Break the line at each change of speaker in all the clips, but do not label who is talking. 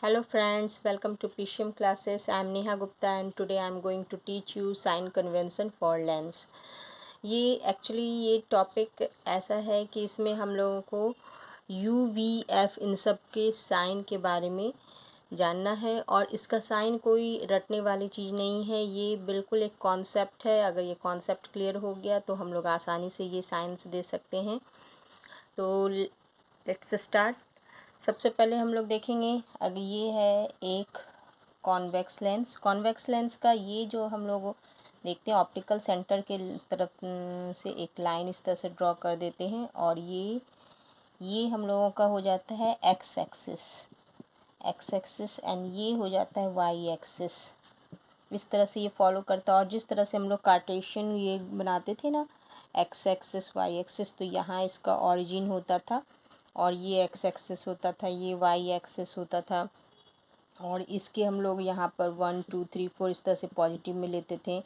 Hello friends, welcome to PCM classes. I am Neha Gupta and today I am going to teach you sign convention for lens. ये topic ऐसा है कि इसमें हम लोगों को UVF इन सब के साइन के बारे में जानना है और इसका साइन कोई रटने वाली चीज़ नहीं है। ये बिल्कुल एक कॉन्सेप्ट है। अगर ये कॉन्सेप्ट क्लियर हो गया तो हम लोग आसानी से ये साइंस दे सकते हैं। तो लेट्स स्टार्ट। सबसे पहले हम लोग देखेंगे, अगर ये है एक कॉन्वेक्स लेंस का ये जो हम लोग देखते हैं ऑप्टिकल सेंटर के तरफ से एक लाइन इस तरह से ड्रॉ कर देते हैं और ये हम लोगों का हो जाता है एक्स एक्सिस एंड ये हो जाता है वाई एक्सिस। इस तरह से ये फॉलो करता है और जिस तरह से हम लोग कार्टेशियन ये बनाते थे ना, एक्स एक्सिस वाई एक्सिस, तो यहाँ इसका ऑरिजिन होता था और ये एक्स एक्सिस होता था, ये वाई एक्सिस होता था और इसके हम लोग यहाँ पर 1 2 3 4 इस तरह से पॉजिटिव में लेते थे।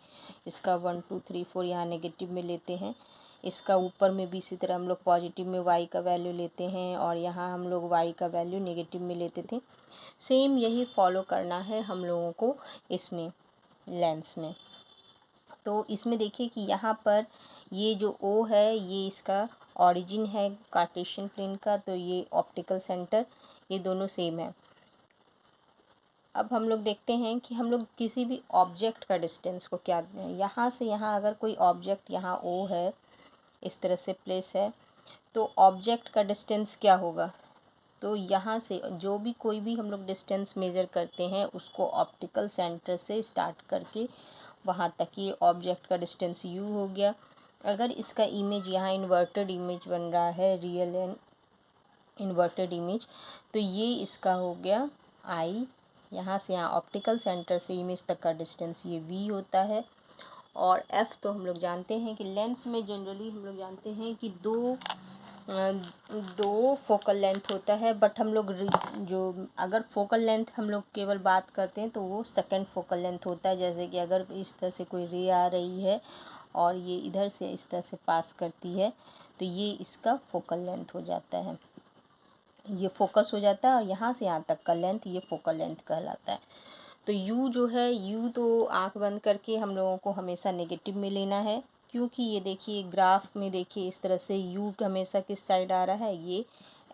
इसका 1 2 3 4 यहाँ नेगेटिव में लेते हैं। इसका ऊपर में भी इसी तरह हम लोग पॉजिटिव में वाई का वैल्यू लेते हैं और यहाँ हम लोग वाई का वैल्यू नेगेटिव में लेते थे। सेम यही फॉलो करना है हम लोगों को इसमें लेंस में। तो इसमें देखिए कि यहाँ पर ये जो O है ये इसका ऑरिजिन है कार्टेशियन प्लेन का, तो ये ऑप्टिकल सेंटर, ये दोनों सेम है। अब हम लोग देखते हैं कि हम लोग किसी भी ऑब्जेक्ट का डिस्टेंस को क्या दें। यहाँ से यहाँ अगर कोई ऑब्जेक्ट यहाँ O है, इस तरह से प्लेस है, तो ऑब्जेक्ट का डिस्टेंस क्या होगा। तो यहाँ से जो भी कोई भी हम लोग डिस्टेंस मेज़र करते हैं उसको ऑप्टिकल सेंटर से स्टार्ट करके वहाँ तक ये ऑब्जेक्ट का डिस्टेंस u हो गया। अगर इसका इमेज यहाँ इन्वर्टेड इमेज बन रहा है, रियल एंड इन्वर्टेड इमेज, तो ये इसका हो गया i। यहाँ से यहाँ ऑप्टिकल सेंटर से इमेज तक का डिस्टेंस ये v होता है। और f तो हम लोग जानते हैं कि लेंस में जनरली हम लोग जानते हैं कि दो फोकल लेंथ होता है, बट हम लोग जो अगर फोकल लेंथ हम लोग केवल बात करते हैं तो वो सेकंड फोकल लेंथ होता है। जैसे कि अगर इस तरह से कोई रे आ रही है और ये इधर से इस तरह से पास करती है तो ये इसका फोकल लेंथ हो जाता है, ये फोकस हो जाता है और यहाँ से यहाँ तक का लेंथ ये फोकल लेंथ कहलाता है। तो u जो है, u तो आँख बंद करके हम लोगों को हमेशा नेगेटिव में लेना है, क्योंकि ये देखिए ग्राफ में देखिए इस तरह से u हमेशा किस साइड आ रहा है, ये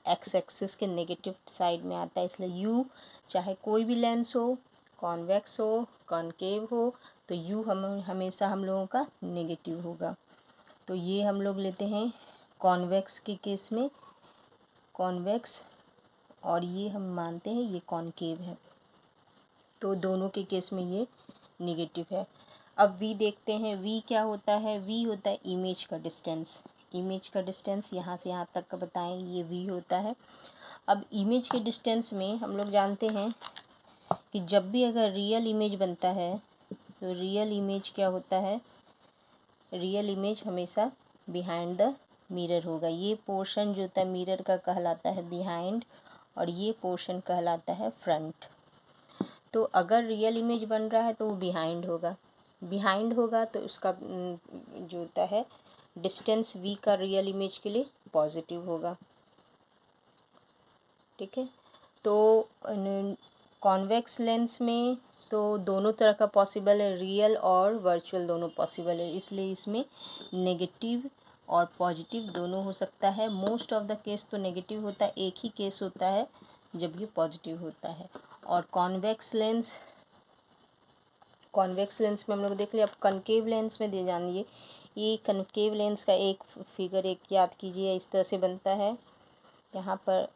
एक्स एक्सिस के नेगेटिव साइड में आता है। इसलिए u चाहे कोई भी लेंस हो, कॉन्वेक्स हो कॉनकेव हो, तो u हमेशा हम लोगों का नेगेटिव होगा। तो ये हम लोग लेते हैं कॉन्वेक्स के केस में कॉन्वेक्स, और ये हम मानते हैं ये कॉनकेव है, तो दोनों के केस में ये नेगेटिव है। अब v देखते हैं, v क्या होता है। v होता है इमेज का डिस्टेंस। इमेज का डिस्टेंस यहाँ से यहाँ तक का बताएं, ये v होता है। अब इमेज के डिस्टेंस में हम लोग जानते हैं कि जब भी अगर रियल इमेज बनता है तो रियल इमेज क्या होता है, रियल इमेज हमेशा बिहाइंड द मिरर होगा। ये पोर्शन जो होता है मिरर का कहलाता है बिहाइंड और ये पोर्शन कहलाता है फ्रंट। तो अगर रियल इमेज बन रहा है तो वो बिहाइंड होगा तो उसका जो होता है डिस्टेंस v का रियल इमेज के लिए पॉजिटिव होगा। ठीक है, तो कॉन्वेक्स लेंस में तो दोनों तरह का पॉसिबल है, रियल और वर्चुअल दोनों पॉसिबल है, इसलिए इसमें नेगेटिव और पॉजिटिव दोनों हो सकता है। मोस्ट ऑफ द केस तो नेगेटिव होता है, एक ही केस होता है जब ये पॉजिटिव होता है। और कॉन्वेक्स लेंस में हम लोग देख लिया। अब कनकेव लेंस में दे जानिए, ये कनकेव लेंस का एक फिगर एक याद कीजिए, इस तरह से बनता है। यहाँ पर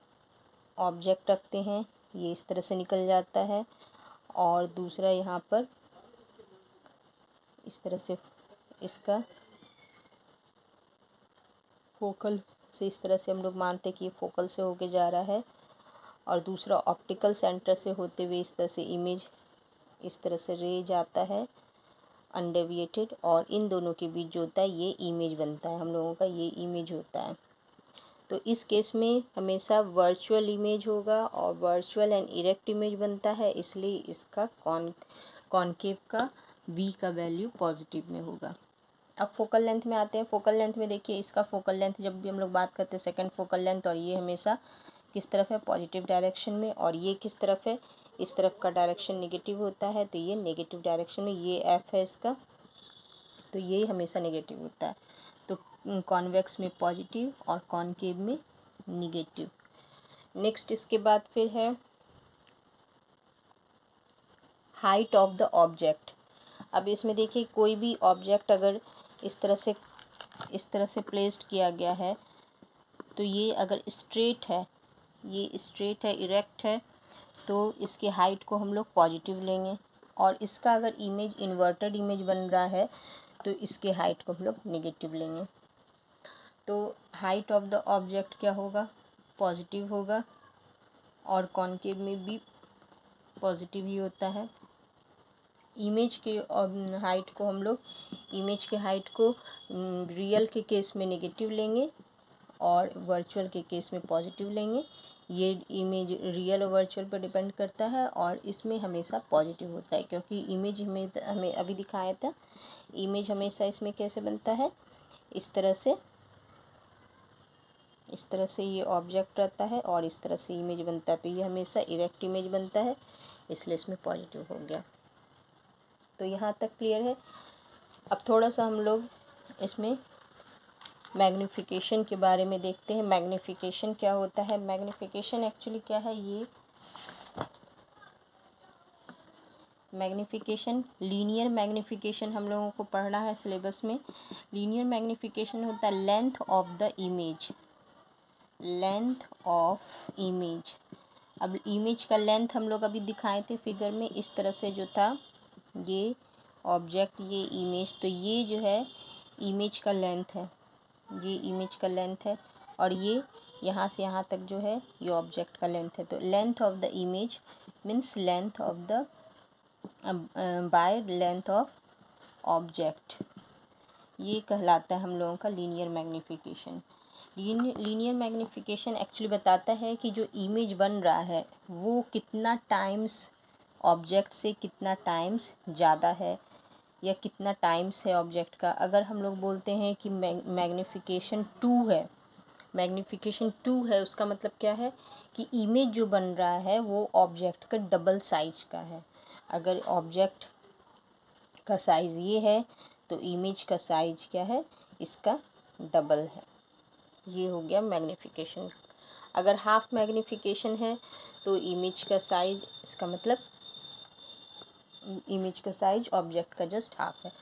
ऑब्जेक्ट रखते हैं, ये इस तरह से निकल जाता है और दूसरा यहाँ पर इस तरह से इसका फोकल से इस तरह से हम लोग मानते हैं कि ये फोकल से होके जा रहा है और दूसरा ऑप्टिकल सेंटर से होते हुए इस तरह से इमेज इस तरह से रे जाता है अनडेविएटेड, और इन दोनों के बीच जो होता है ये इमेज बनता है, हम लोगों का ये इमेज होता है। तो इस केस में हमेशा वर्चुअल इमेज होगा और वर्चुअल एंड इरेक्ट इमेज बनता है, इसलिए इसका कॉनकेव का v का वैल्यू पॉजिटिव में होगा। अब फोकल लेंथ में आते हैं। फोकल लेंथ में देखिए इसका फोकल लेंथ जब भी हम लोग बात करते हैं सेकंड फोकल लेंथ, और ये हमेशा किस तरफ है, पॉजिटिव डायरेक्शन में, और ये किस तरफ है, इस तरफ का डायरेक्शन नेगेटिव होता है, तो ये नेगेटिव डायरेक्शन में, ये एफ है इसका, तो ये हमेशा नेगेटिव होता है। तो कॉन्वेक्स में पॉजिटिव और कॉनकेव में निगेटिव। नेक्स्ट इसके बाद फिर है हाइट ऑफ द ऑब्जेक्ट। अब इसमें देखिए कोई भी ऑब्जेक्ट अगर इस तरह से प्लेस्ड किया गया है, तो ये अगर स्ट्रेट है, ये स्ट्रेट है, इरेक्ट है, तो इसकी हाइट को हम लोग पॉजिटिव लेंगे, और इसका अगर इमेज इन्वर्टेड इमेज बन रहा है तो इसके हाइट को हम लोग नेगेटिव लेंगे। तो हाइट ऑफ द ऑब्जेक्ट क्या होगा, पॉजिटिव होगा, और कॉनकेव में भी पॉजिटिव ही होता है। इमेज के हाइट को हम लोग इमेज के हाइट को रियल के केस में नेगेटिव लेंगे और वर्चुअल के केस में पॉजिटिव लेंगे। ये इमेज रियल और वर्चुअल पर डिपेंड करता है, और इसमें हमेशा पॉजिटिव होता है, क्योंकि इमेज हमें अभी दिखाया था, इमेज हमेशा इसमें कैसे बनता है, इस तरह से ये ऑब्जेक्ट रहता है और इस तरह से इमेज बनता है, तो ये हमेशा इरेक्ट इमेज बनता है, इसलिए इसमें पॉजिटिव हो गया। तो यहाँ तक क्लियर है। अब थोड़ा सा हम लोग इसमें मैग्नीफिकेशन के बारे में देखते हैं। मैग्नीफिकेशन क्या होता है, मैग्नीफिकेशन एक्चुअली क्या है, ये मैग्नीफिकेशन, लीनियर मैग्नीफिकेशन हम लोगों को पढ़ना है सिलेबस में। लीनियर मैग्नीफिकेशन होता है length of the image, length of image. अब इमेज का लेंथ हम लोग अभी दिखाए थे फिगर में, इस तरह से जो था ये ऑब्जेक्ट, ये इमेज, तो ये जो है इमेज का लेंथ है, ये इमेज का लेंथ है, और ये यहाँ से यहाँ तक जो है ये ऑब्जेक्ट का लेंथ है। तो length of the image means length of the by length of object, ये कहलाता है हम लोगों का linear magnification. Linear magnification actually बताता है कि जो इमेज बन रहा है वो कितना टाइम्स ऑब्जेक्ट से कितना टाइम्स ज़्यादा है, या कितना टाइम्स है ऑब्जेक्ट का। अगर हम लोग बोलते हैं कि मैग्नीफिकेशन 2 है, मैग्नीफिकेशन 2 है, उसका मतलब क्या है कि इमेज जो बन रहा है वो ऑब्जेक्ट का डबल साइज का है। अगर ऑब्जेक्ट का साइज़ ये है तो इमेज का साइज क्या है, इसका डबल है। ये हो गया मैग्नीफिकेशन। अगर हाफ मैग्नीफिकेशन है तो इमेज का साइज, इसका मतलब इमेज का साइज ऑब्जेक्ट का जस्ट हाफ है।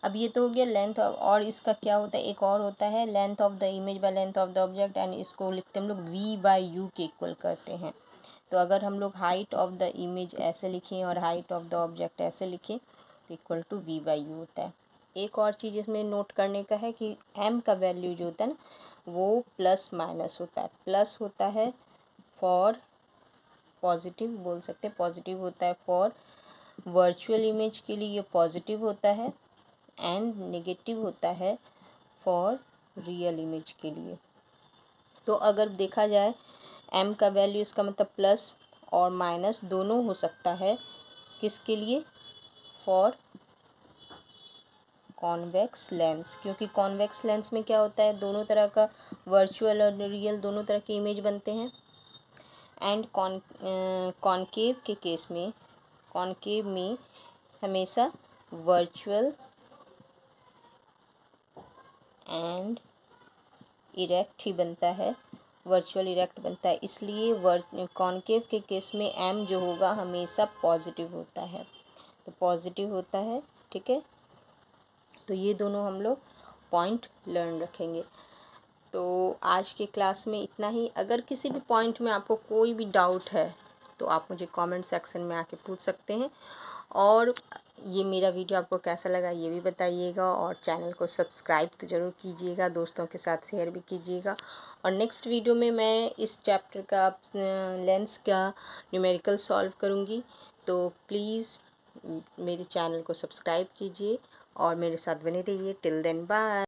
अब ये तो हो गया लेंथ, और इसका क्या होता है, एक और होता है length of the image by length of the object, and इसको लिखते हम लोग v बाई यू के इक्वल करते हैं। तो अगर हम लोग हाइट ऑफ द इमेज ऐसे लिखें और हाइट ऑफ द ऑब्जेक्ट ऐसे लिखें तो equal to v by u होता है। एक और चीज़ इसमें नोट करने का है कि m का वैल्यू जो होता है ना वो प्लस माइनस होता है। प्लस होता है फॉर पॉजिटिव, बोल सकते हैं पॉजिटिव होता है फॉर वर्चुअल इमेज के लिए, ये पॉजिटिव होता है, एंड नेगेटिव होता है फॉर रियल इमेज के लिए। तो अगर देखा जाए m का वैल्यू, इसका मतलब प्लस और माइनस दोनों हो सकता है, किसके लिए, फॉर कॉन्वेक्स लेंस, क्योंकि कॉन्वेक्स लेंस में क्या होता है, दोनों तरह का वर्चुअल और रियल दोनों तरह के इमेज बनते हैं। एंड कॉनकेव के केस में, कॉनकेव में हमेशा वर्चुअल एंड इरेक्ट ही बनता है, वर्चुअल इरेक्ट बनता है, इसलिए कॉनकेव के केस में m जो होगा हमेशा पॉजिटिव होता है, तो पॉजिटिव होता है। ठीक है, तो ये दोनों हम लोग पॉइंट लर्न रखेंगे। तो आज के क्लास में इतना ही। अगर किसी भी पॉइंट में आपको कोई भी डाउट है तो आप मुझे कमेंट सेक्शन में आके पूछ सकते हैं, और ये मेरा वीडियो आपको कैसा लगा ये भी बताइएगा, और चैनल को सब्सक्राइब तो ज़रूर कीजिएगा, दोस्तों के साथ शेयर भी कीजिएगा। और नेक्स्ट वीडियो में मैं इस चैप्टर का लेंस का न्यूमेरिकल सॉल्व करूँगी, तो प्लीज़ मेरे चैनल को सब्सक्राइब कीजिए और मेरे साथ बने रहिए। Till then bye.